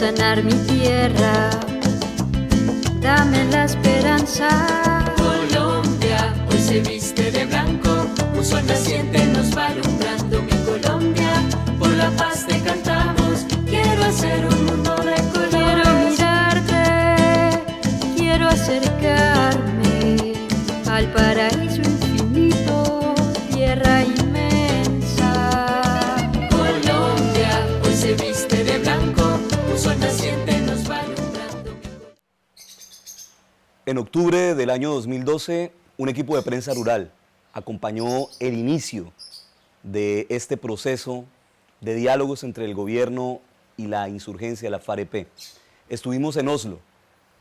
sanar mi tierra, dame la esperanza. Colombia hoy se viste de blanco, un sol naciente nos va alumbrando. Mi Colombia, por la paz te cantamos, quiero hacer un mundo de colores. Quiero mirarte, quiero acercarme al paraíso infinito, tierra inmensa. Colombia hoy se viste de blanco, un sol naciente nos va alumbrando. En octubre del año 2012, un equipo de prensa rural acompañó el inicio de este proceso de diálogos entre el gobierno y la insurgencia de la FAREP. Estuvimos en Oslo,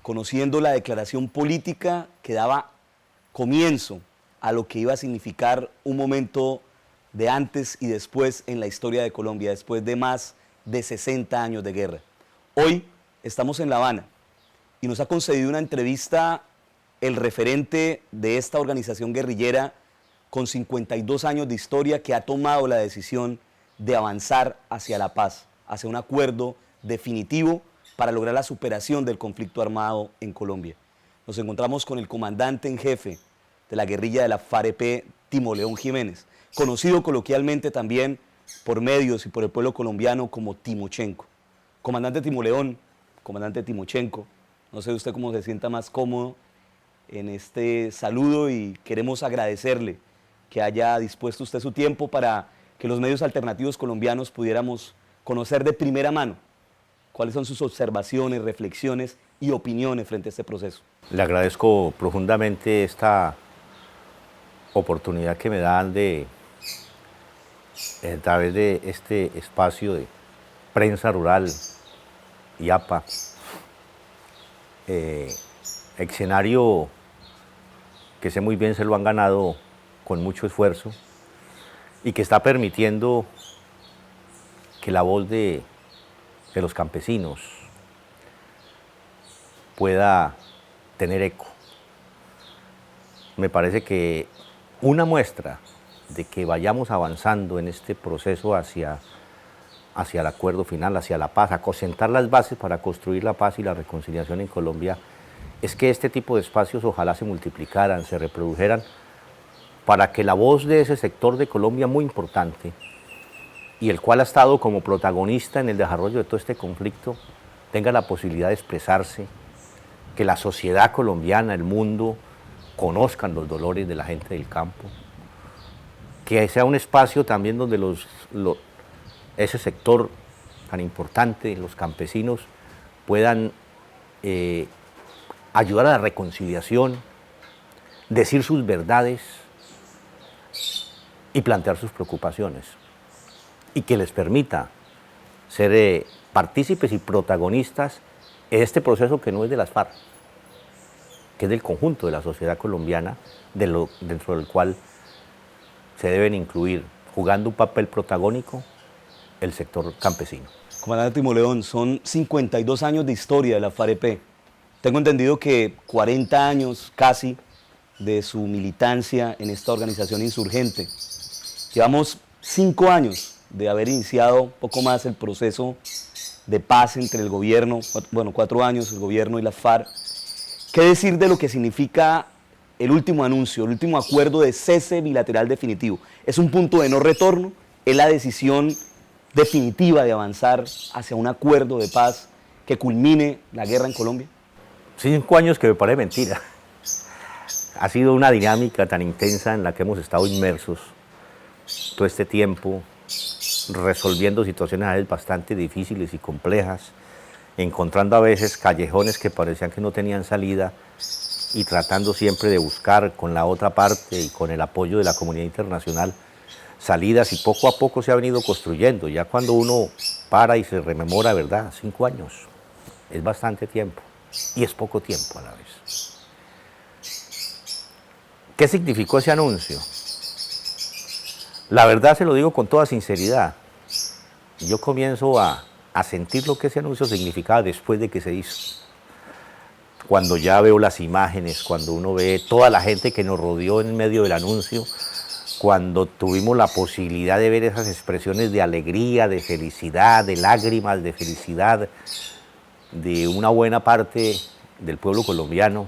conociendo la declaración política que daba comienzo a lo que iba a significar un momento de antes y después en la historia de Colombia, después de más de 60 años de guerra. Hoy estamos en La Habana y nos ha concedido una entrevista el referente de esta organización guerrillera con 52 años de historia que ha tomado la decisión de avanzar hacia la paz, hacia un acuerdo definitivo para lograr la superación del conflicto armado en Colombia. Nos encontramos con el comandante en jefe de la guerrilla de la FAREP, Timo León Jiménez, conocido coloquialmente también por medios y por el pueblo colombiano como Timochenko. Comandante Timo León, comandante Timochenko, no sé usted cómo se sienta más cómodo en este saludo y queremos agradecerle que haya dispuesto usted su tiempo para que los medios alternativos colombianos pudiéramos conocer de primera mano cuáles son sus observaciones, reflexiones y opiniones frente a este proceso. Le agradezco profundamente esta oportunidad que me dan de, a través de este espacio de prensa rural y APA, escenario que sé muy bien se lo han ganado con mucho esfuerzo y que está permitiendo que la voz de los campesinos pueda tener eco. Me parece que una muestra de que vayamos avanzando en este proceso hacia el acuerdo final, hacia la paz, a sentar las bases para construir la paz y la reconciliación en Colombia, es que este tipo de espacios ojalá se multiplicaran, se reprodujeran, para que la voz de ese sector de Colombia muy importante, y el cual ha estado como protagonista en el desarrollo de todo este conflicto, tenga la posibilidad de expresarse, que la sociedad colombiana, el mundo, conozcan los dolores de la gente del campo, que sea un espacio también donde ese sector tan importante, los campesinos, puedan ayudar a la reconciliación, decir sus verdades y plantear sus preocupaciones, y que les permita ser partícipes y protagonistas en este proceso que no es de las FARC, que es del conjunto de la sociedad colombiana, dentro del cual se deben incluir, jugando un papel protagónico, el sector campesino. Comandante Timo León, son 52 años de historia de la FAREP. Tengo entendido que 40 años casi de su militancia en esta organización insurgente. Llevamos 5 años de haber iniciado poco más el proceso de paz entre el gobierno, bueno, 4 años, el gobierno y la FARC. ¿Qué decir de lo que significa el último anuncio, el último acuerdo de cese bilateral definitivo? ¿Es un punto de no retorno? ¿Es la decisión definitiva de avanzar hacia un acuerdo de paz que culmine la guerra en Colombia? 5 años que me parece mentira. Ha sido una dinámica tan intensa en la que hemos estado inmersos todo este tiempo, resolviendo situaciones a veces bastante difíciles y complejas, encontrando a veces callejones que parecían que no tenían salida y tratando siempre de buscar con la otra parte y con el apoyo de la comunidad internacional salidas, y poco a poco se ha venido construyendo. Ya cuando uno para y se rememora, ¿verdad? 5 años es bastante tiempo y es poco tiempo a la vez. ¿Qué significó ese anuncio? La verdad se lo digo con toda sinceridad. Yo comienzo a sentir lo que ese anuncio significaba después de que se hizo. Cuando ya veo las imágenes, cuando uno ve toda la gente que nos rodeó en medio del anuncio, cuando tuvimos la posibilidad de ver esas expresiones de alegría, de felicidad, de lágrimas, de felicidad, de una buena parte del pueblo colombiano,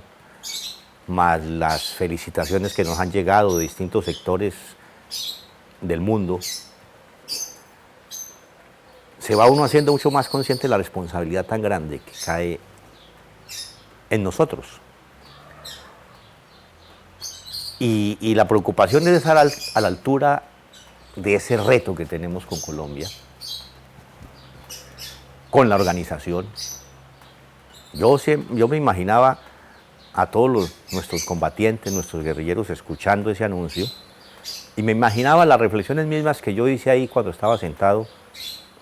más las felicitaciones que nos han llegado de distintos sectores del mundo, se va uno haciendo mucho más consciente de la responsabilidad tan grande que cae en nosotros. Y la preocupación es estar a la altura de ese reto que tenemos con Colombia, con la organización. Yo me imaginaba a todos nuestros combatientes, nuestros guerrilleros escuchando ese anuncio, y me imaginaba las reflexiones mismas que yo hice ahí cuando estaba sentado,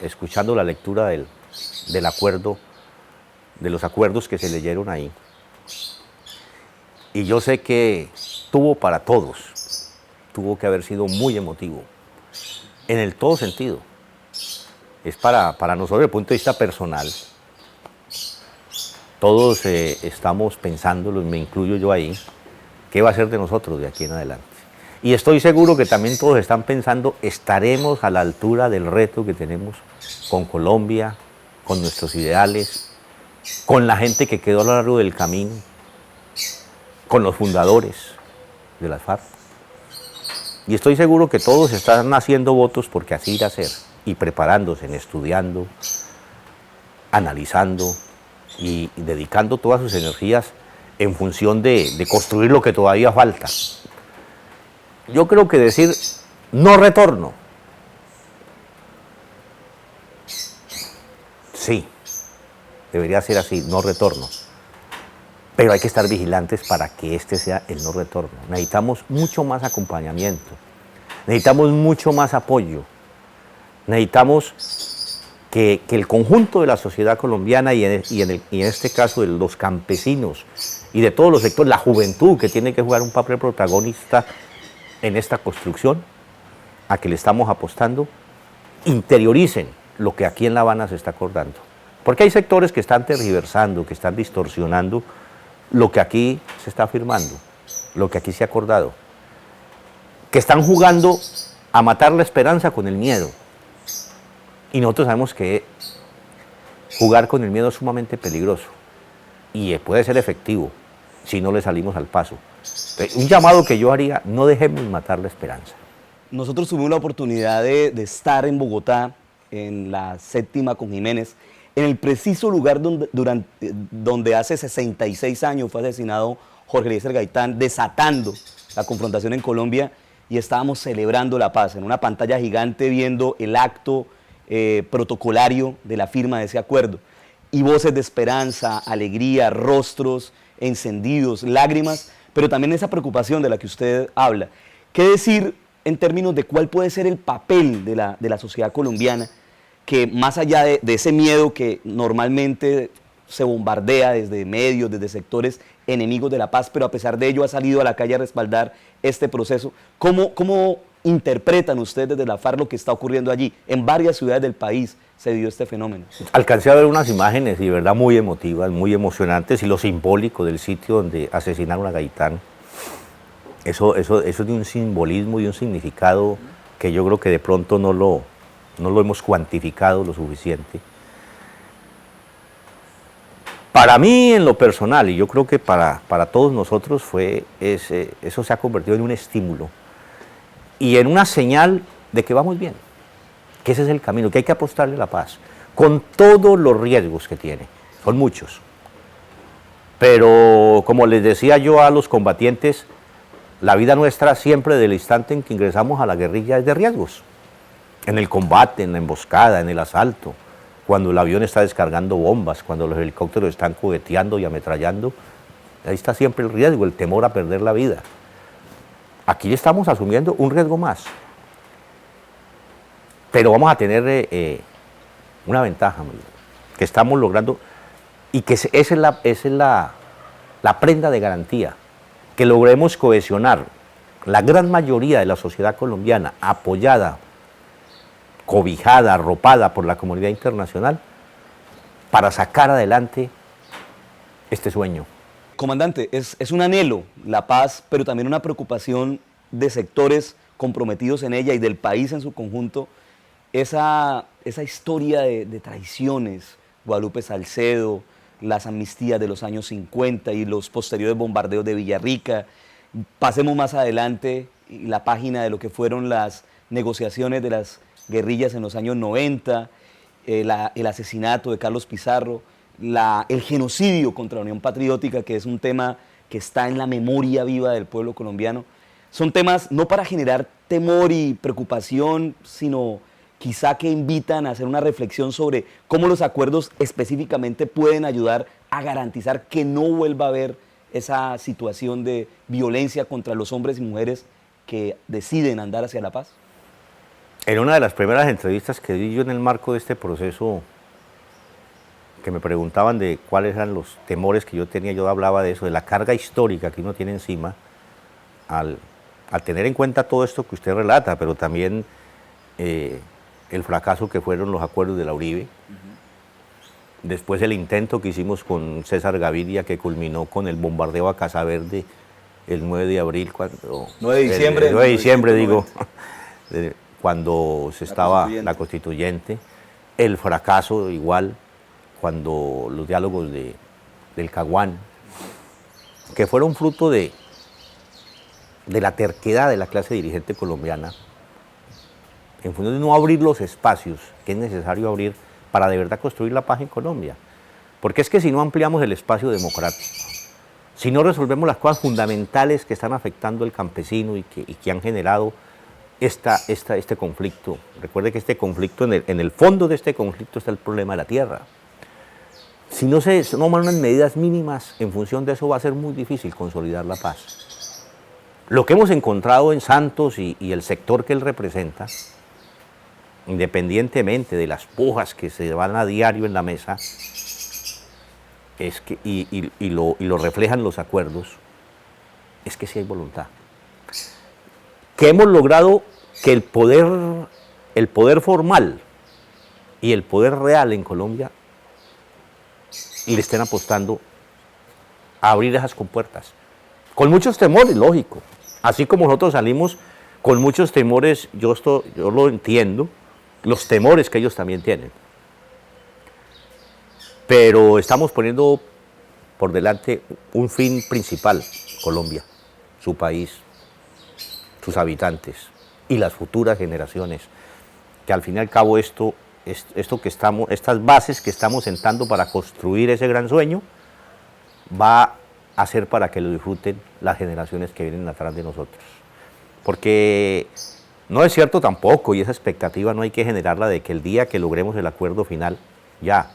escuchando la lectura del acuerdo, de los acuerdos que se leyeron ahí. Y yo sé que tuvo para todos, tuvo que haber sido muy emotivo, en el todo sentido. Es para nosotros, desde el punto de vista personal, todos estamos pensándolo, me incluyo yo ahí, qué va a ser de nosotros de aquí en adelante. Y estoy seguro que también todos están pensando, estaremos a la altura del reto que tenemos con Colombia, con nuestros ideales, con la gente que quedó a lo largo del camino, con los fundadores de las FARC. Y estoy seguro que todos están haciendo votos porque así irá a ser, y preparándose, estudiando, analizando y dedicando todas sus energías en función de construir lo que todavía falta. Yo creo que decir no retorno, sí, debería ser así, no retorno. Pero hay que estar vigilantes para que este sea el no retorno. Necesitamos mucho más acompañamiento, necesitamos mucho más apoyo, necesitamos que el conjunto de la sociedad colombiana y en este caso de los campesinos y de todos los sectores, la juventud que tiene que jugar un papel protagonista en esta construcción a que le estamos apostando, interioricen lo que aquí en La Habana se está acordando. Porque hay sectores que están tergiversando, que están distorsionando lo que aquí se está afirmando, lo que aquí se ha acordado, que están jugando a matar la esperanza con el miedo. Y nosotros sabemos que jugar con el miedo es sumamente peligroso y puede ser efectivo si no le salimos al paso. Un llamado que yo haría, no dejemos matar la esperanza. Nosotros tuvimos la oportunidad de estar en Bogotá, en la 7ª con Jiménez, en el preciso lugar donde hace 66 años fue asesinado Jorge Eliezer Gaitán, desatando la confrontación en Colombia, y estábamos celebrando la paz en una pantalla gigante viendo el acto protocolario de la firma de ese acuerdo. Y voces de esperanza, alegría, rostros encendidos, lágrimas, pero también esa preocupación de la que usted habla. ¿Qué decir en términos de cuál puede ser el papel de la sociedad colombiana, que más allá de ese miedo que normalmente se bombardea desde medios, desde sectores enemigos de la paz, pero a pesar de ello ha salido a la calle a respaldar este proceso? ¿Cómo interpretan ustedes desde la FARC lo que está ocurriendo allí? En varias ciudades del país se dio este fenómeno. Alcancé a ver unas imágenes y de verdad muy emotivas, muy emocionantes, y lo simbólico del sitio donde asesinaron a Gaitán. Eso de un simbolismo y un significado que yo creo que de pronto no lo hemos cuantificado lo suficiente. Para mí, en lo personal, y yo creo que para todos nosotros, eso se ha convertido en un estímulo y en una señal de que vamos bien, que ese es el camino, que hay que apostarle a la paz, con todos los riesgos que tiene, son muchos. Pero, como les decía yo a los combatientes, la vida nuestra siempre, del instante en que ingresamos a la guerrilla, es de riesgos. En el combate, en la emboscada, en el asalto, cuando el avión está descargando bombas, cuando los helicópteros están coheteando y ametrallando, ahí está siempre el riesgo, el temor a perder la vida. Aquí estamos asumiendo un riesgo más, pero vamos a tener una ventaja, que estamos logrando, y que esa es la prenda de garantía, que logremos cohesionar la gran mayoría de la sociedad colombiana, apoyada, cobijada, arropada por la comunidad internacional, para sacar adelante este sueño. Comandante, es un anhelo la paz, pero también una preocupación de sectores comprometidos en ella y del país en su conjunto, esa historia de traiciones, Guadalupe Salcedo, las amnistías de los años 50 y los posteriores bombardeos de Villarrica. Pasemos más adelante la página de lo que fueron las negociaciones de las guerrillas en los años 90, el asesinato de Carlos Pizarro, el genocidio contra la Unión Patriótica, que es un tema que está en la memoria viva del pueblo colombiano. Son temas no para generar temor y preocupación, sino quizá que invitan a hacer una reflexión sobre cómo los acuerdos específicamente pueden ayudar a garantizar que no vuelva a haber esa situación de violencia contra los hombres y mujeres que deciden andar hacia la paz. En una de las primeras entrevistas que di yo en el marco de este proceso, que me preguntaban de cuáles eran los temores que yo tenía, yo hablaba de eso, de la carga histórica que uno tiene encima, al tener en cuenta todo esto que usted relata, pero también el fracaso que fueron los acuerdos de la Uribe, después el intento que hicimos con César Gaviria, que culminó con el bombardeo a Casa Verde el 9 de abril, 9 de diciembre. El 9 de diciembre, digo, cuando se estaba la constituyente, el fracaso igual, cuando los diálogos del Caguán, que fueron fruto de la terquedad de la clase dirigente colombiana, en función de no abrir los espacios que es necesario abrir para de verdad construir la paz en Colombia. Porque es que si no ampliamos el espacio democrático, si no resolvemos las cosas fundamentales que están afectando al campesino y que han generado este conflicto, recuerde que este conflicto, en el fondo de este conflicto está el problema de la tierra. Si no se toman unas medidas mínimas en función de eso, va a ser muy difícil consolidar la paz. Lo que hemos encontrado en Santos y el sector que él representa, independientemente de las pujas que se van a diario en la mesa, es que, y lo reflejan los acuerdos, es que sí hay voluntad. Que hemos logrado que el poder formal y el poder real en Colombia le estén apostando a abrir esas compuertas. Con muchos temores, lógico. Así como nosotros salimos con muchos temores, yo lo entiendo, los temores que ellos también tienen. Pero estamos poniendo por delante un fin principal, Colombia, su país, sus habitantes y las futuras generaciones, que al fin y al cabo estas bases que estamos sentando para construir ese gran sueño, va a ser para que lo disfruten las generaciones que vienen atrás de nosotros. Porque no es cierto tampoco, y esa expectativa no hay que generarla de que el día que logremos el acuerdo final, ya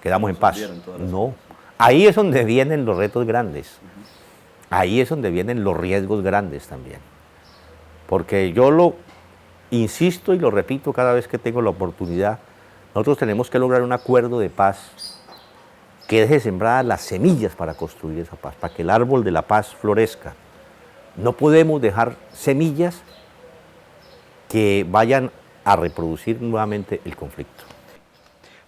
quedamos en paz. No, ahí es donde vienen los retos grandes, ahí es donde vienen los riesgos grandes también. Porque yo lo insisto y lo repito cada vez que tengo la oportunidad, nosotros tenemos que lograr un acuerdo de paz que deje sembradas las semillas para construir esa paz, para que el árbol de la paz florezca. No podemos dejar semillas que vayan a reproducir nuevamente el conflicto.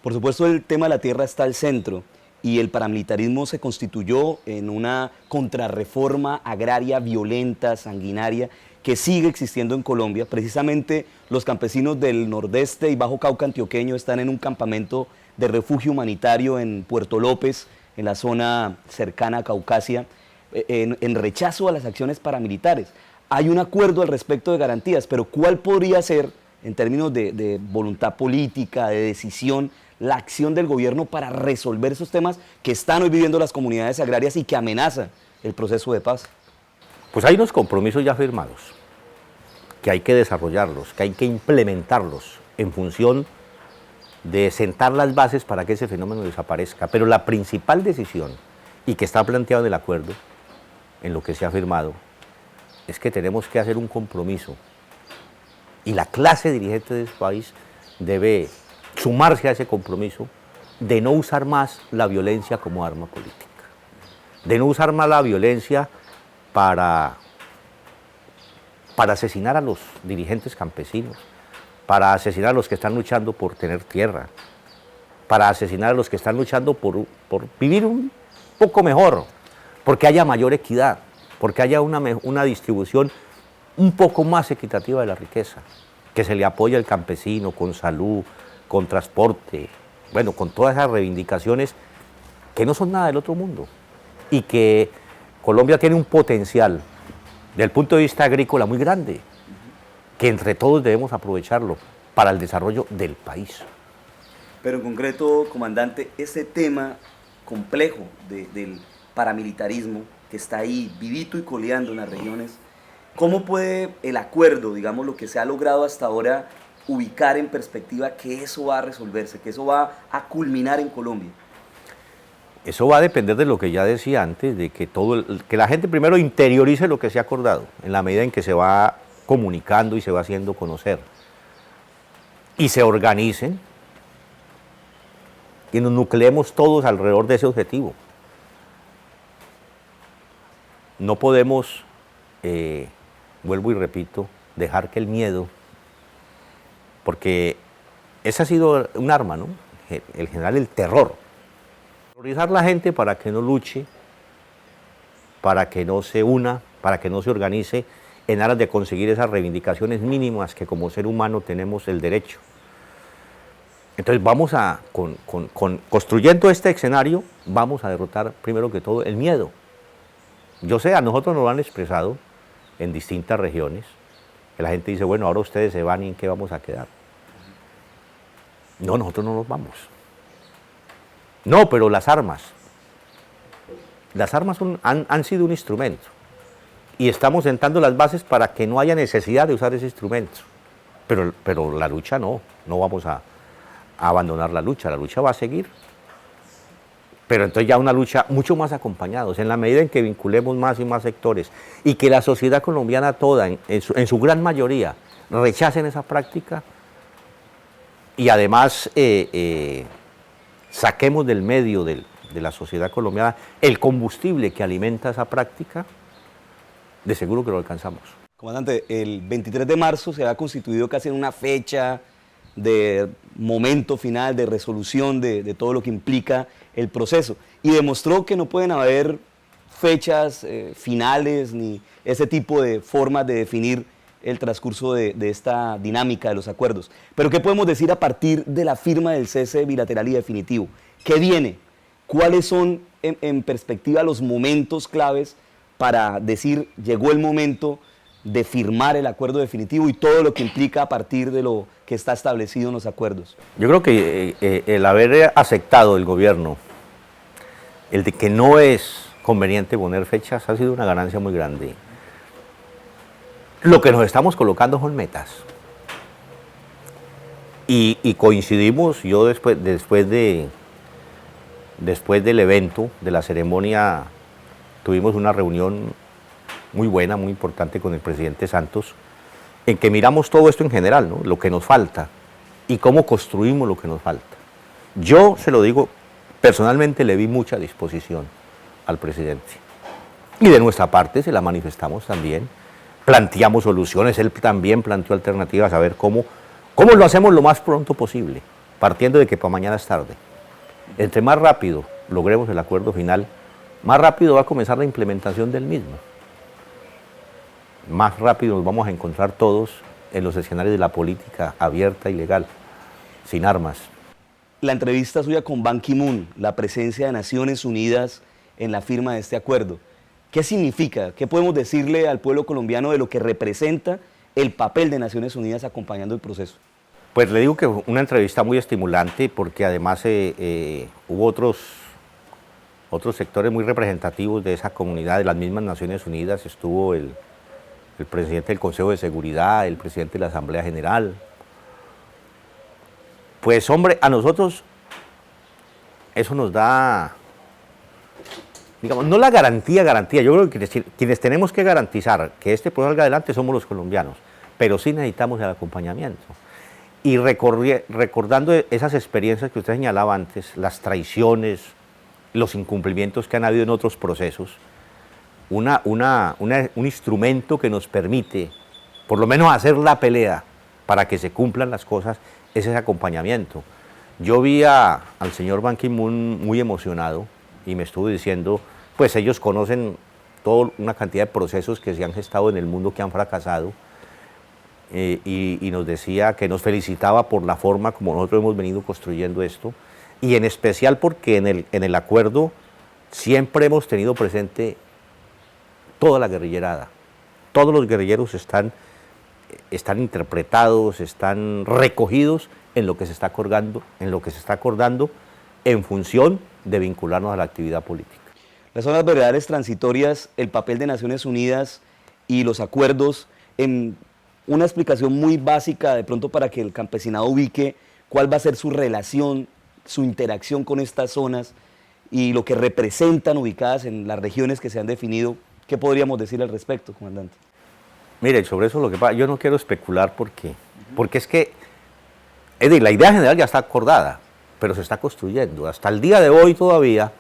Por supuesto, el tema de la tierra está al centro y el paramilitarismo se constituyó en una contrarreforma agraria violenta, sanguinaria, que sigue existiendo en Colombia. Precisamente los campesinos del nordeste y Bajo Cauca antioqueño están en un campamento de refugio humanitario en Puerto López, en la zona cercana a Caucasia, en rechazo a las acciones paramilitares. Hay un acuerdo al respecto de garantías, pero ¿cuál podría ser, en términos de voluntad política, de decisión, la acción del gobierno para resolver esos temas que están hoy viviendo las comunidades agrarias y que amenazan el proceso de paz? Pues hay unos compromisos ya firmados, que hay que desarrollarlos, que hay que implementarlos en función de sentar las bases para que ese fenómeno desaparezca. Pero la principal decisión, y que está planteado en el acuerdo, en lo que se ha firmado, es que tenemos que hacer un compromiso. Y la clase dirigente de este país debe sumarse a ese compromiso de no usar más la violencia como arma política, de no usar más la violencia para asesinar a los dirigentes campesinos, para asesinar a los que están luchando por tener tierra, para asesinar a los que están luchando por vivir un poco mejor, porque haya mayor equidad, porque haya una distribución un poco más equitativa de la riqueza, que se le apoye al campesino con salud, con transporte, bueno, con todas esas reivindicaciones que no son nada del otro mundo y que Colombia tiene un potencial desde el punto de vista agrícola muy grande, que entre todos debemos aprovecharlo para el desarrollo del país. Pero en concreto, comandante, ese tema complejo del paramilitarismo que está ahí vivito y coleando en las regiones, ¿cómo puede el acuerdo, digamos, lo que se ha logrado hasta ahora, ubicar en perspectiva que eso va a resolverse, que eso va a culminar en Colombia? Eso va a depender de lo que ya decía antes, de que, que la gente primero interiorice lo que se ha acordado, en la medida en que se va comunicando y se va haciendo conocer, y se organicen, y nos nucleemos todos alrededor de ese objetivo. No podemos, vuelvo y repito, dejar que el miedo, porque ese ha sido un arma, ¿no? El general, el terror. Terrorizar a la gente para que no luche, para que no se una, para que no se organice en aras de conseguir esas reivindicaciones mínimas que como ser humano tenemos el derecho. Entonces vamos a, construyendo este escenario, vamos a derrotar primero que todo el miedo. Yo sé, a nosotros nos lo han expresado en distintas regiones, que la gente dice, bueno, ahora ustedes se van y ¿en qué vamos a quedar? No, nosotros no nos vamos. No, pero las armas han sido un instrumento y estamos sentando las bases para que no haya necesidad de usar ese instrumento. Pero la lucha no vamos a abandonar la lucha va a seguir. Pero entonces ya una lucha mucho más acompañados, en la medida en que vinculemos más y más sectores y que la sociedad colombiana toda, en su gran mayoría, rechacen esa práctica y además saquemos del medio de la sociedad colombiana el combustible que alimenta esa práctica, de seguro que lo alcanzamos. Comandante, el 23 de marzo se ha constituido casi en una fecha de momento final, de resolución de todo lo que implica el proceso, y demostró que no pueden haber fechas finales ni ese tipo de formas de definir el transcurso de esta dinámica de los acuerdos. Pero ¿qué podemos decir a partir de la firma del cese bilateral y definitivo? ¿Qué viene? ¿Cuáles son en perspectiva los momentos claves para decir llegó el momento de firmar el acuerdo definitivo y todo lo que implica a partir de lo que está establecido en los acuerdos? Yo creo que el haber aceptado el gobierno, el de que no es conveniente poner fechas, ha sido una ganancia muy grande. Lo que nos estamos colocando son metas. Y coincidimos, yo después del evento, de la ceremonia, tuvimos una reunión muy buena, muy importante con el presidente Santos, en que miramos todo esto en general, ¿no? Lo que nos falta y cómo construimos lo que nos falta. Yo se lo digo, personalmente le vi mucha disposición al presidente. Y de nuestra parte se la manifestamos también, planteamos soluciones, él también planteó alternativas a ver cómo lo hacemos lo más pronto posible, partiendo de que para mañana es tarde. Entre más rápido logremos el acuerdo final, más rápido va a comenzar la implementación del mismo. Más rápido nos vamos a encontrar todos en los escenarios de la política abierta y legal, sin armas. La entrevista suya con Ban Ki-moon, la presencia de Naciones Unidas en la firma de este acuerdo, ¿qué significa? ¿Qué podemos decirle al pueblo colombiano de lo que representa el papel de Naciones Unidas acompañando el proceso? Pues le digo que fue una entrevista muy estimulante porque además hubo otros sectores muy representativos de esa comunidad, de las mismas Naciones Unidas. Estuvo el presidente del Consejo de Seguridad, el presidente de la Asamblea General. Pues hombre, a nosotros eso nos da, digamos, no la garantía, yo creo que quienes tenemos que garantizar que este proceso salga adelante somos los colombianos, pero sí necesitamos el acompañamiento. Y recordando esas experiencias que usted señalaba antes, las traiciones, los incumplimientos que han habido en otros procesos, un instrumento que nos permite, por lo menos hacer la pelea para que se cumplan las cosas, es ese acompañamiento. Yo vi al señor Ban Ki-moon muy emocionado y me estuvo diciendo, pues ellos conocen toda una cantidad de procesos que se han gestado en el mundo que han fracasado, y nos decía que nos felicitaba por la forma como nosotros hemos venido construyendo esto y en especial porque en el acuerdo siempre hemos tenido presente toda la guerrillerada. Todos los guerrilleros están interpretados, están recogidos en lo que se está acordando, en función de vincularnos a la actividad política. Las zonas veredales transitorias, el papel de Naciones Unidas y los acuerdos, en una explicación muy básica de pronto para que el campesinado ubique cuál va a ser su relación, su interacción con estas zonas y lo que representan ubicadas en las regiones que se han definido. ¿Qué podríamos decir al respecto, comandante? Mire, sobre eso lo que pasa, yo no quiero especular porque es que la idea general ya está acordada, pero se está construyendo. Hasta el día de hoy todavía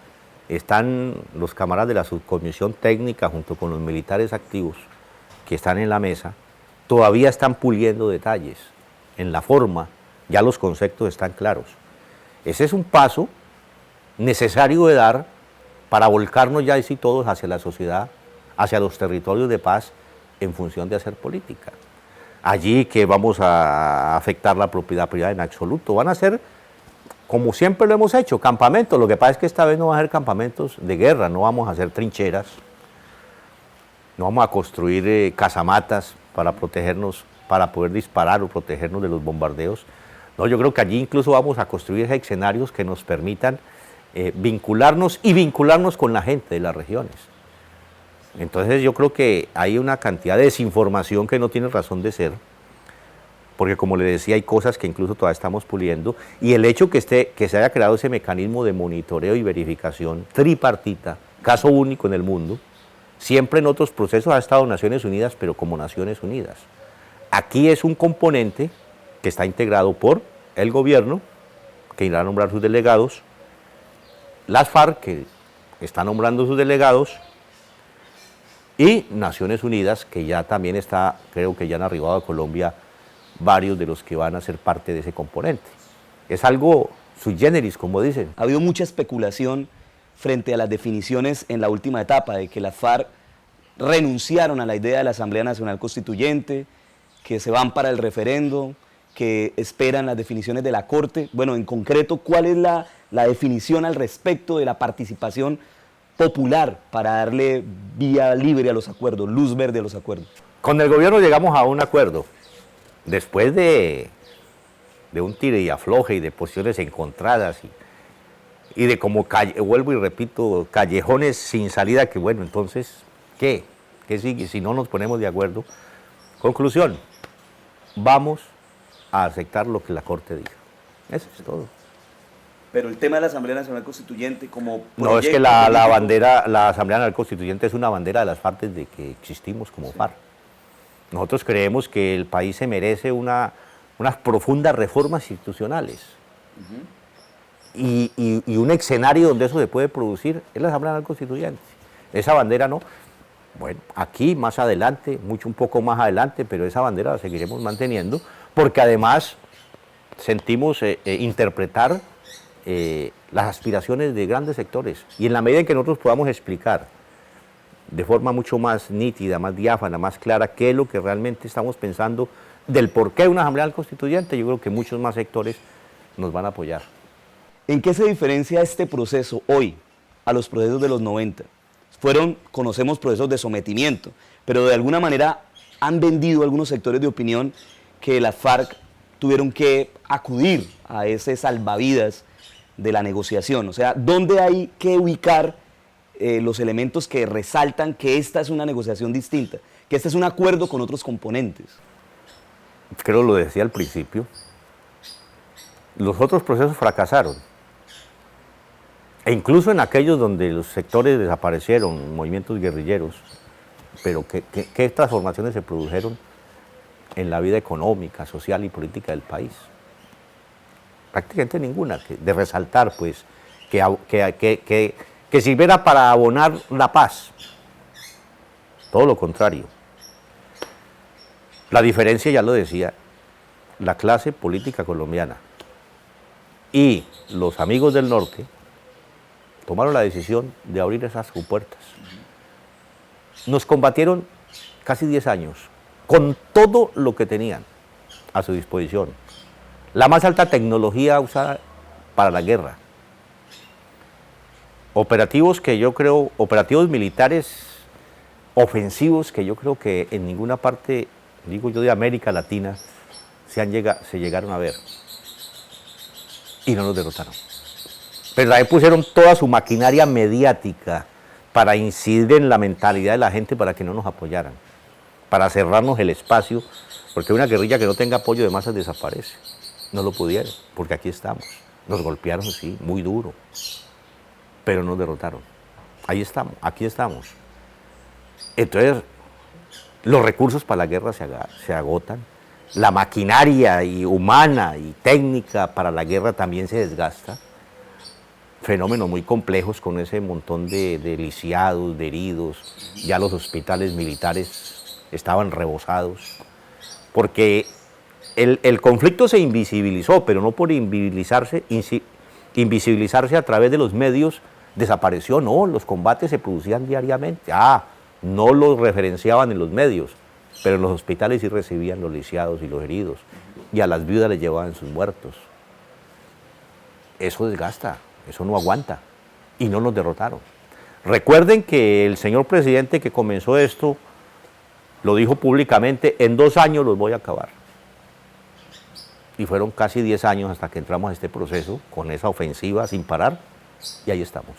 están los camaradas de la subcomisión técnica junto con los militares activos que están en la mesa, todavía están puliendo detalles en la forma, ya los conceptos están claros. Ese es un paso necesario de dar para volcarnos ya y todos hacia la sociedad, hacia los territorios de paz en función de hacer política. Allí que vamos a afectar la propiedad privada en absoluto, van a ser, como siempre lo hemos hecho, campamentos. Lo que pasa es que esta vez no van a ser campamentos de guerra, no vamos a hacer trincheras, no vamos a construir casamatas para protegernos, para poder disparar o protegernos de los bombardeos. No, yo creo que allí incluso vamos a construir escenarios que nos permitan vincularnos con la gente de las regiones. Entonces yo creo que hay una cantidad de desinformación que no tiene razón de ser, porque como le decía, hay cosas que incluso todavía estamos puliendo, y el hecho que se haya creado ese mecanismo de monitoreo y verificación tripartita, caso único en el mundo, siempre en otros procesos ha estado Naciones Unidas, pero como Naciones Unidas. Aquí es un componente que está integrado por el gobierno, que irá a nombrar sus delegados, las FARC, que está nombrando sus delegados, y Naciones Unidas, que ya también está, creo que ya han arribado a Colombia varios de los que van a ser parte de ese componente. Es algo sui generis, como dicen. Ha habido mucha especulación frente a las definiciones en la última etapa de que las FARC renunciaron a la idea de la Asamblea Nacional Constituyente, que se van para el referendo, que esperan las definiciones de la Corte. Bueno, en concreto, ¿cuál es la definición al respecto de la participación popular para darle vía libre a los acuerdos, luz verde a los acuerdos? Con el gobierno llegamos a un acuerdo, después de un tire y afloje y de posiciones encontradas y de como, vuelvo y repito, callejones sin salida, que bueno, entonces, ¿qué? ¿Qué sigue si no nos ponemos de acuerdo? Conclusión, vamos a aceptar lo que la Corte diga. Eso es todo. Pero el tema de la Asamblea Nacional Constituyente como no, es que la Asamblea Nacional Constituyente es una bandera de las partes de que existimos como FARC. Nosotros creemos que el país se merece unas profundas reformas institucionales. Y un escenario donde eso se puede producir es la Asamblea Nacional Constituyente. Esa bandera no. Bueno, aquí más adelante, un poco más adelante, pero esa bandera la seguiremos manteniendo, porque además sentimos interpretar las aspiraciones de grandes sectores, y en la medida en que nosotros podamos explicar de forma mucho más nítida, más diáfana, más clara qué es lo que realmente estamos pensando del porqué de una Asamblea Constituyente, yo creo que muchos más sectores nos van a apoyar. ¿En qué se diferencia este proceso hoy a los procesos de los 90? Conocemos procesos de sometimiento, pero de alguna manera han vendido algunos sectores de opinión que las FARC tuvieron que acudir a ese salvavidas de la negociación. O sea, ¿dónde hay que ubicar los elementos que resaltan que esta es una negociación distinta, que este es un acuerdo con otros componentes? Creo lo decía al principio, los otros procesos fracasaron. E incluso en aquellos donde los sectores desaparecieron, movimientos guerrilleros, pero ¿qué transformaciones se produjeron en la vida económica, social y política del país? Prácticamente ninguna, de resaltar, pues, que sirviera para abonar la paz. Todo lo contrario. La diferencia, ya lo decía, la clase política colombiana y los amigos del norte tomaron la decisión de abrir esas compuertas. Nos combatieron casi 10 años, con todo lo que tenían a su disposición. La más alta tecnología usada para la guerra, operativos que yo creo, operativos militares ofensivos que yo creo que en ninguna parte, digo yo, de América Latina se llegaron a ver. Y no nos derrotaron. Pero ahí pusieron toda su maquinaria mediática para incidir en la mentalidad de la gente para que no nos apoyaran, para cerrarnos el espacio, porque una guerrilla que no tenga apoyo de masas desaparece. No lo pudieron, porque aquí estamos. Nos golpearon, sí, muy duro, pero nos derrotaron. Ahí estamos, aquí estamos. Entonces, los recursos para la guerra se agotan, la maquinaria humana y técnica para la guerra también se desgasta. Fenómenos muy complejos con ese montón de lisiados, de heridos. Ya los hospitales militares estaban rebosados, porque el conflicto se invisibilizó, pero no por invisibilizarse a través de los medios desapareció, no, los combates se producían diariamente. No los referenciaban en los medios, pero en los hospitales sí recibían los lisiados y los heridos, y a las viudas les llevaban sus muertos. Eso desgasta, eso no aguanta, y no nos derrotaron. Recuerden que el señor presidente que comenzó esto lo dijo públicamente: en 2 años los voy a acabar. Y fueron casi 10 años hasta que entramos a este proceso con esa ofensiva sin parar, y ahí estamos.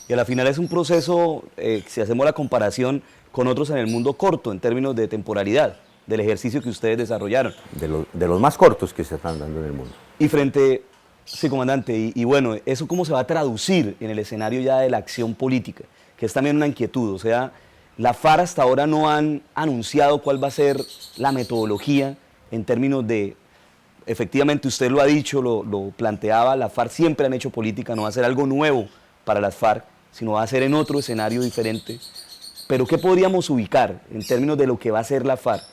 Y a la final es un proceso, si hacemos la comparación con otros en el mundo, corto en términos de temporalidad del ejercicio que ustedes desarrollaron. De los más cortos que se están dando en el mundo. Y frente, sí, comandante, y bueno, ¿eso cómo se va a traducir en el escenario ya de la acción política? Que es también una inquietud, o sea, la FARC hasta ahora no han anunciado cuál va a ser la metodología en términos de, efectivamente usted lo ha dicho, lo planteaba, la FARC siempre han hecho política, no va a ser algo nuevo para las FARC, sino va a ser en otro escenario diferente. Pero ¿qué podríamos ubicar en términos de lo que va a ser la FARC?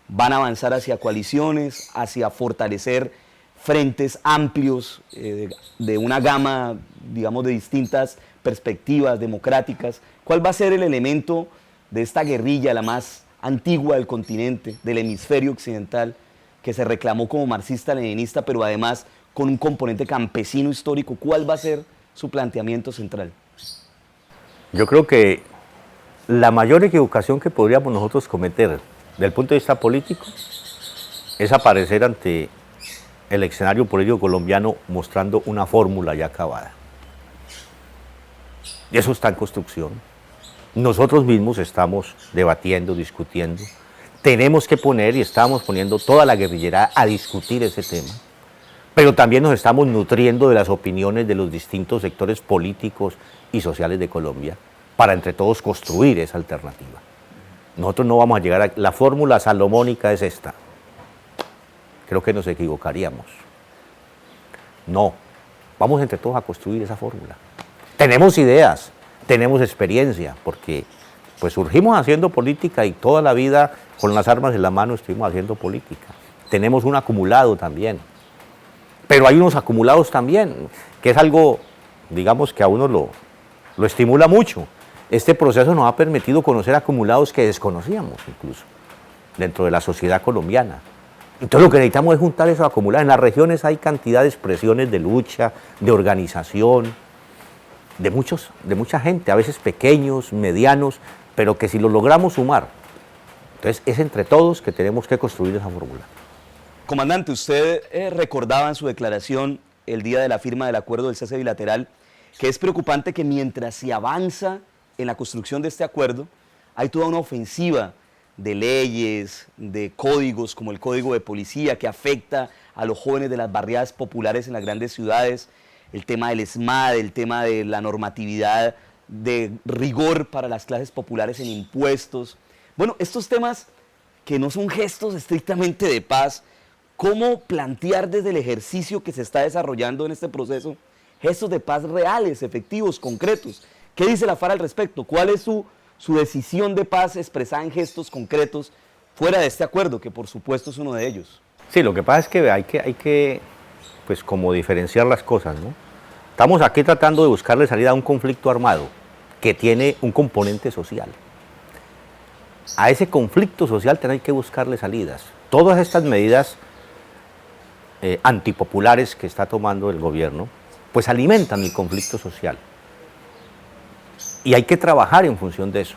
¿Van a avanzar hacia coaliciones, hacia fortalecer frentes amplios de una gama, digamos, de distintas perspectivas democráticas? ¿Cuál va a ser el elemento de esta guerrilla, la más antigua del continente, del hemisferio occidental, que se reclamó como marxista-leninista, pero además con un componente campesino histórico? ¿Cuál va a ser su planteamiento central? Yo creo que la mayor equivocación que podríamos nosotros cometer desde el punto de vista político es aparecer ante el escenario político colombiano mostrando una fórmula ya acabada. Y eso está en construcción. Nosotros mismos estamos debatiendo, discutiendo. Tenemos que poner, y estamos poniendo toda la guerrillera a discutir ese tema, pero también nos estamos nutriendo de las opiniones de los distintos sectores políticos y sociales de Colombia para entre todos construir esa alternativa. Nosotros no vamos a llegar a... La fórmula salomónica es esta. Creo que nos equivocaríamos. No, vamos entre todos a construir esa fórmula. Tenemos ideas, tenemos experiencia, porque pues surgimos haciendo política y toda la vida con las armas en la mano estuvimos haciendo política. Tenemos un acumulado también, pero hay unos acumulados también, que es algo, digamos, que a uno lo estimula mucho. Este proceso nos ha permitido conocer acumulados que desconocíamos incluso dentro de la sociedad colombiana. Entonces lo que necesitamos es juntar esos acumulados. En las regiones hay cantidad de expresiones de lucha, de organización, de mucha gente, a veces pequeños, medianos, pero que si lo logramos sumar, entonces es entre todos que tenemos que construir esa fórmula. Comandante, usted recordaba en su declaración el día de la firma del acuerdo del cese bilateral que es preocupante que mientras se avanza en la construcción de este acuerdo, hay toda una ofensiva de leyes, de códigos, como el código de policía, que afecta a los jóvenes de las barriadas populares en las grandes ciudades, el tema del ESMAD, el tema de la normatividad de rigor para las clases populares en impuestos. Bueno, estos temas que no son gestos estrictamente de paz, ¿cómo plantear desde el ejercicio que se está desarrollando en este proceso gestos de paz reales, efectivos, concretos? ¿Qué dice la FARC al respecto? ¿Cuál es su decisión de paz expresada en gestos concretos fuera de este acuerdo, que por supuesto es uno de ellos? Sí, lo que pasa es que hay que pues como diferenciar las cosas, ¿no? Estamos aquí tratando de buscarle salida a un conflicto armado que tiene un componente social. A ese conflicto social hay que buscarle salidas. Todas estas medidas antipopulares que está tomando el gobierno, pues alimentan el conflicto social. Y hay que trabajar en función de eso.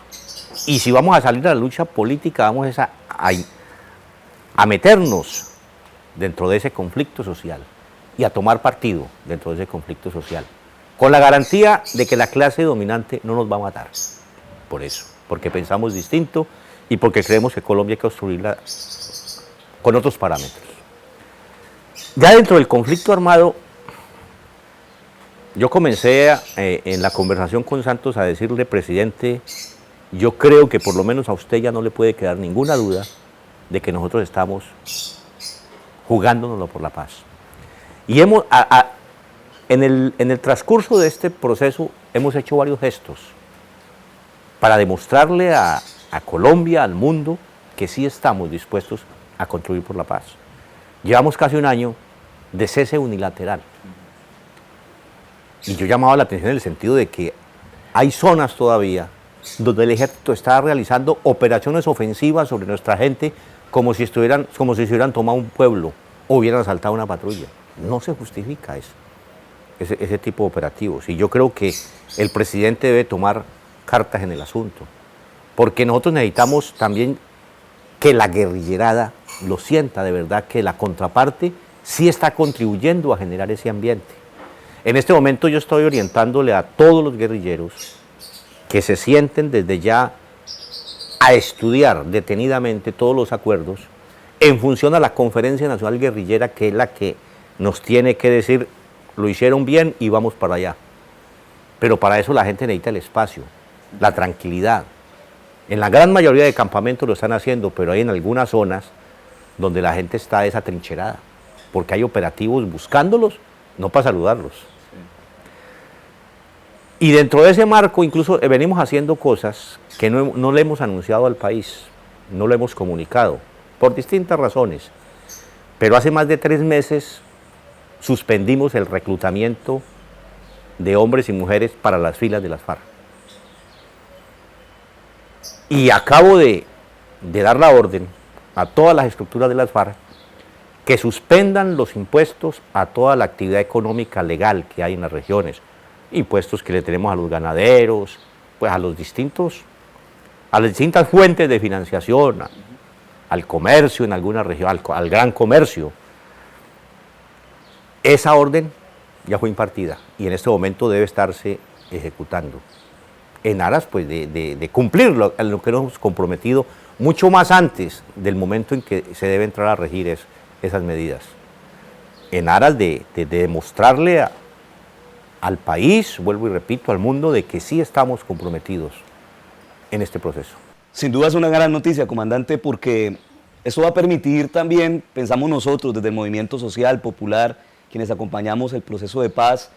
Y si vamos a salir a la lucha política, vamos a meternos dentro de ese conflicto social y a tomar partido dentro de ese conflicto social, con la garantía de que la clase dominante no nos va a matar. Por eso, porque pensamos distinto y porque creemos que Colombia hay que construirla con otros parámetros. Ya dentro del conflicto armado, yo comencé en la conversación con Santos a decirle, presidente, yo creo que por lo menos a usted ya no le puede quedar ninguna duda de que nosotros estamos jugándonoslo por la paz. Y en el transcurso de este proceso hemos hecho varios gestos para demostrarle a Colombia, al mundo, que sí estamos dispuestos a contribuir por la paz. Llevamos casi un año de cese unilateral. Y yo llamaba la atención en el sentido de que hay zonas todavía donde el ejército está realizando operaciones ofensivas sobre nuestra gente como si se hubieran tomado un pueblo o hubieran asaltado una patrulla. No se justifica ese tipo de operativos. Y yo creo que el presidente debe tomar cartas en el asunto, porque nosotros necesitamos también que la guerrillerada lo sienta de verdad, que la contraparte sí está contribuyendo a generar ese ambiente. En este momento yo estoy orientándole a todos los guerrilleros que se sienten desde ya a estudiar detenidamente todos los acuerdos en función a la Conferencia Nacional Guerrillera, que es la que nos tiene que decir, lo hicieron bien y vamos para allá. Pero para eso la gente necesita el espacio, la tranquilidad. En la gran mayoría de campamentos lo están haciendo, pero hay en algunas zonas donde la gente está desatrincherada, porque hay operativos buscándolos, no para saludarlos. Y dentro de ese marco incluso venimos haciendo cosas que no le hemos anunciado al país, no lo hemos comunicado, por distintas razones. Pero hace más de 3 meses suspendimos el reclutamiento de hombres y mujeres para las filas de las FARC. Y acabo de dar la orden a todas las estructuras de las FARC que suspendan los impuestos a toda la actividad económica legal que hay en las regiones. Impuestos que le tenemos a los ganaderos, pues a las distintas fuentes de financiación, al comercio en alguna región, al gran comercio. Esa orden ya fue impartida y en este momento debe estarse ejecutando en aras pues, de cumplir lo que nos hemos comprometido mucho más antes del momento en que se debe entrar a regir esas medidas, en aras de demostrarle al país, vuelvo y repito, al mundo, de que sí estamos comprometidos en este proceso. Sin duda es una gran noticia, comandante, porque eso va a permitir también, pensamos nosotros desde el movimiento social, popular, quienes acompañamos el proceso de paz,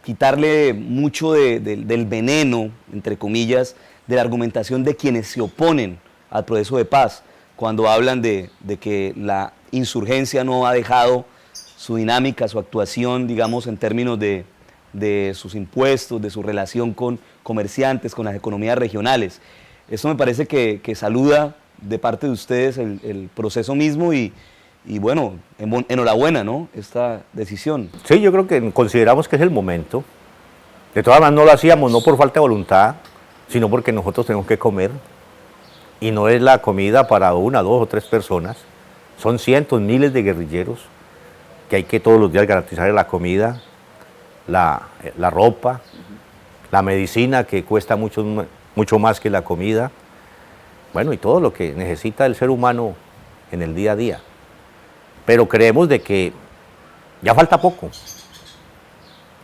quitarle mucho del veneno, entre comillas, de la argumentación de quienes se oponen al proceso de paz, cuando hablan de que la insurgencia no ha dejado su dinámica, su actuación, digamos, en términos de sus impuestos, de su relación con comerciantes, con las economías regionales. Eso me parece que saluda de parte de ustedes el proceso mismo y bueno, enhorabuena, ¿no? Esta decisión. Sí, yo creo que consideramos que es el momento. De todas maneras no lo hacíamos no por falta de voluntad, sino porque nosotros tenemos que comer y no es la comida para 1, 2 o 3 personas. Son cientos, miles de guerrilleros que hay que todos los días garantizarles la comida, la ropa, la medicina que cuesta mucho más que la comida, bueno, y todo lo que necesita el ser humano en el día a día. Pero creemos de que ya falta poco,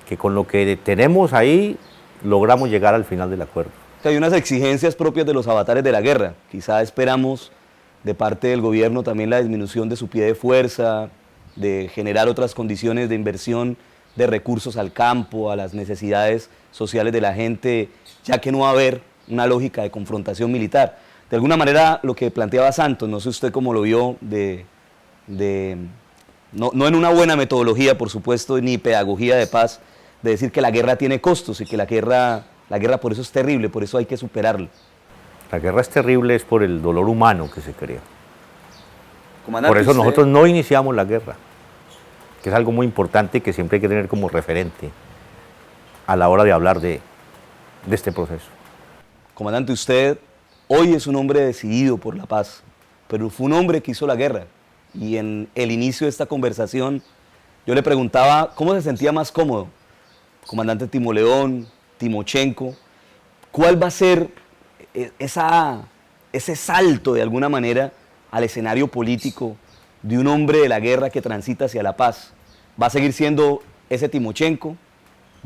que con lo que tenemos ahí logramos llegar al final del acuerdo. Hay unas exigencias propias de los avatares de la guerra. Quizá esperamos de parte del gobierno también la disminución de su pie de fuerza, de generar otras condiciones de inversión de recursos al campo, a las necesidades sociales de la gente, ya que no va a haber una lógica de confrontación militar. De alguna manera, lo que planteaba Santos, no sé usted cómo lo vio, no en una buena metodología, por supuesto, ni pedagogía de paz, de decir que la guerra tiene costos y que la guerra por eso es terrible, por eso hay que superarla. La guerra es terrible, es por el dolor humano que se crea. Comandante, por eso nosotros no iniciamos la guerra, que es algo muy importante que siempre hay que tener como referente a la hora de hablar de este proceso. Comandante, usted hoy es un hombre decidido por la paz, pero fue un hombre que hizo la guerra. Y en el inicio de esta conversación, yo le preguntaba cómo se sentía más cómodo. Comandante Timoleón, Timochenko, ¿cuál va a ser ese salto de alguna manera al escenario político de un hombre de la guerra que transita hacia la paz? ¿Va a seguir siendo ese Timochenko?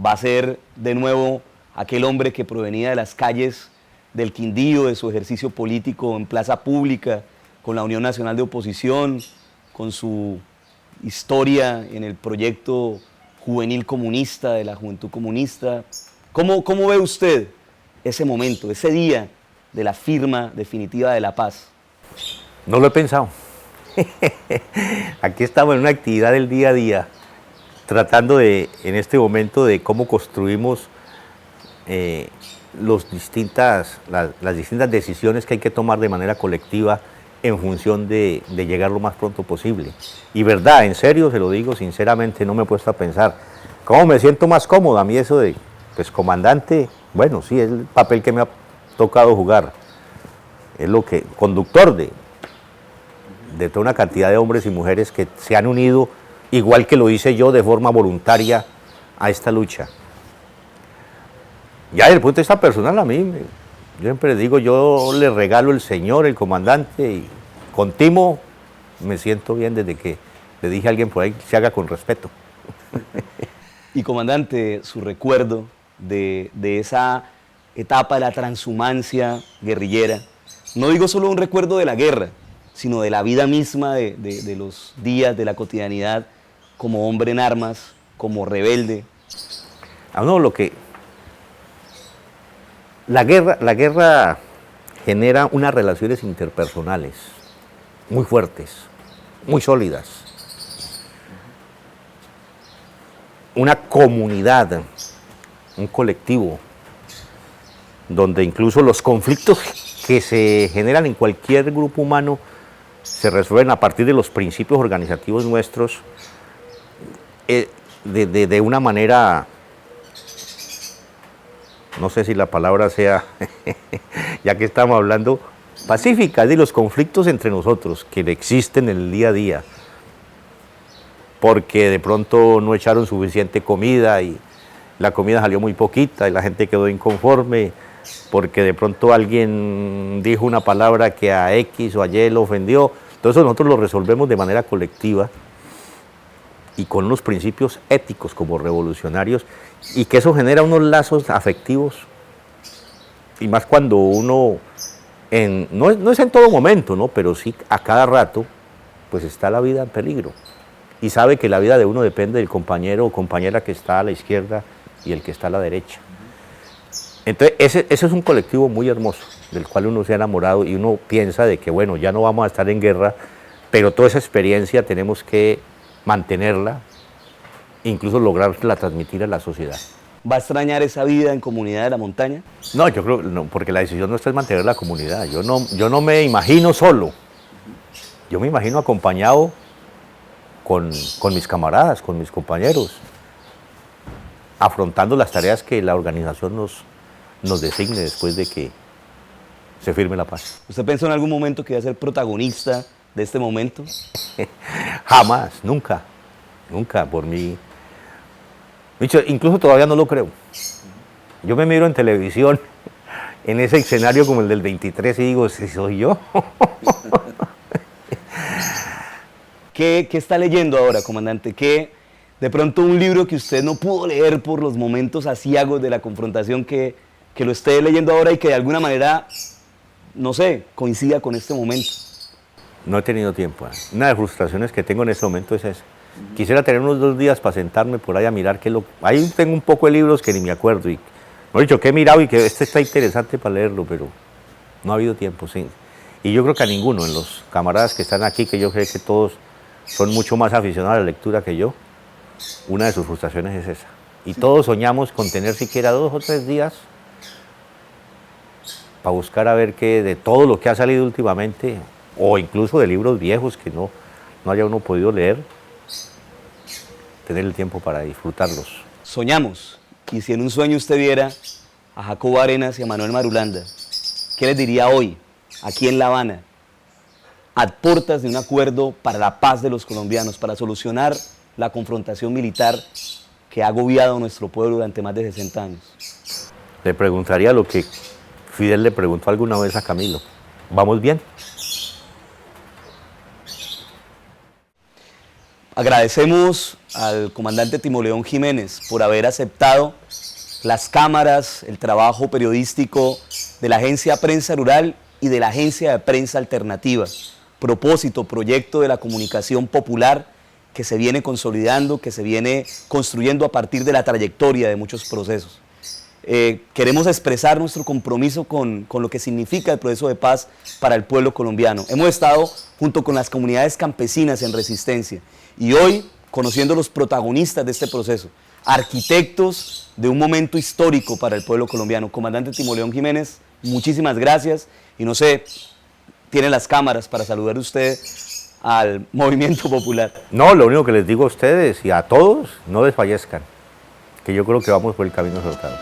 ¿Va a ser de nuevo aquel hombre que provenía de las calles del Quindío, de su ejercicio político en plaza pública, con la Unión Nacional de Oposición, con su historia en el proyecto juvenil comunista, de la Juventud Comunista? ¿Cómo ve usted ese momento, ese día de la firma definitiva de la paz? No lo he pensado. Aquí estamos en una actividad del día a día, tratando de, en este momento, de cómo construimos las distintas decisiones que hay que tomar de manera colectiva en función de llegar lo más pronto posible. Y verdad, en serio, se lo digo sinceramente, no me he puesto a pensar cómo me siento más cómodo. A mí eso de, pues, comandante, bueno, sí, es el papel que me ha tocado jugar. Es lo que, conductor de toda una cantidad de hombres y mujeres que se han unido, igual que lo hice yo, de forma voluntaria a esta lucha. Ya desde el punto de vista personal, a mí, yo siempre digo, yo le regalo el señor, el comandante, y con Timo me siento bien desde que le dije a alguien por ahí que se haga con respeto. Y comandante, su recuerdo de esa etapa de la transhumancia guerrillera, no digo solo un recuerdo de la guerra, sino de la vida misma, de los días, de la cotidianidad, como hombre en armas, como rebelde. A uno lo que... La guerra genera unas relaciones interpersonales muy fuertes, muy sólidas. Una comunidad, un colectivo, donde incluso los conflictos que se generan en cualquier grupo humano se resuelven a partir de los principios organizativos nuestros de una manera, no sé si la palabra sea, ya que estamos hablando, pacífica, de los conflictos entre nosotros que existen en el día a día, porque de pronto no echaron suficiente comida y la comida salió muy poquita y la gente quedó inconforme, porque de pronto alguien dijo una palabra que a X o a Y lo ofendió. Todo eso nosotros lo resolvemos de manera colectiva y con unos principios éticos como revolucionarios, y que eso genera unos lazos afectivos, y más cuando uno, no es en todo momento, ¿no?, pero sí a cada rato, pues está la vida en peligro, y sabe que la vida de uno depende del compañero o compañera que está a la izquierda y el que está a la derecha. Entonces, ese es un colectivo muy hermoso, del cual uno se ha enamorado, y uno piensa de que, bueno, ya no vamos a estar en guerra, pero toda esa experiencia tenemos que mantenerla, incluso lograrla transmitir a la sociedad. ¿Va a extrañar esa vida en comunidad de la montaña? No, yo creo, no, porque la decisión nuestra es mantener la comunidad. Yo no me imagino solo, yo me imagino acompañado con mis camaradas, con mis compañeros, afrontando las tareas que la organización nos designe después de que se firme la paz. ¿Usted pensó en algún momento que iba a ser protagonista de este momento? Jamás, nunca, por mí. Incluso todavía no lo creo. Yo me miro en televisión, en ese escenario como el del 23, y digo, ¿si soy yo? ¿Qué está leyendo ahora, comandante? ¿Qué, de pronto, un libro que usted no pudo leer por los momentos aciagos de la confrontación, que lo esté leyendo ahora y que de alguna manera, no sé, coincida con este momento? No he tenido tiempo. Una de las frustraciones que tengo en este momento es esa. Quisiera tener unos 2 días para sentarme por ahí a mirar qué lo... Ahí tengo un poco de libros que ni me acuerdo, y me he dicho que he mirado y que este está interesante para leerlo, pero no ha habido tiempo, sí. Y yo creo que a ninguno, en los camaradas que están aquí, que yo creo que todos son mucho más aficionados a la lectura que yo, una de sus frustraciones es esa. Y todos soñamos con tener siquiera 2 o 3 días para buscar a ver qué de todo lo que ha salido últimamente, o incluso de libros viejos que no haya uno podido leer, tener el tiempo para disfrutarlos. Soñamos, y si en un sueño usted viera a Jacobo Arenas y a Manuel Marulanda, ¿qué les diría hoy, aquí en La Habana, a puertas de un acuerdo para la paz de los colombianos, para solucionar la confrontación militar que ha agobiado a nuestro pueblo durante más de 60 años? Le preguntaría lo que Fidel le preguntó alguna vez a Camilo. ¿Vamos bien? Agradecemos al comandante Timoleón Jiménez por haber aceptado las cámaras, el trabajo periodístico de la Agencia Prensa Rural y de la Agencia de Prensa Alternativa. Propósito, proyecto de la comunicación popular que se viene consolidando, que se viene construyendo a partir de la trayectoria de muchos procesos. Queremos expresar nuestro compromiso con lo que significa el proceso de paz para el pueblo colombiano. Hemos estado junto con las comunidades campesinas en resistencia y hoy conociendo los protagonistas de este proceso, arquitectos de un momento histórico para el pueblo colombiano. Comandante Timoleón Jiménez, muchísimas gracias y no sé, tiene las cámaras para saludar usted al movimiento popular. No, lo único que les digo a ustedes y a todos, no desfallezcan, que yo creo que vamos por el camino acertado.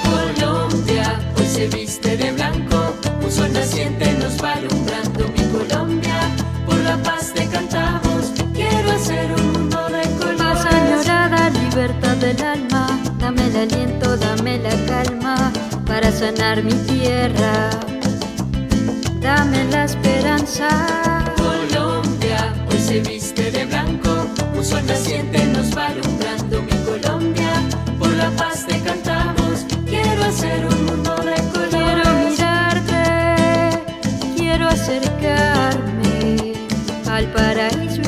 Colombia hoy se viste de blanco, un sol naciente nos va alumbrando. Mi Colombia, por la paz te cantamos, quiero hacer un mundo de colores. Paz añorada, libertad del alma, dame el aliento, dame la calma para sanar mi tierra, dame la esperanza. Colombia hoy se viste de blanco, un sol naciente nos va alumbrando. Mi Colombia, por la paz te cantamos, quiero hacer un mundo de colores. Quiero mirarte, quiero acercarme al paraíso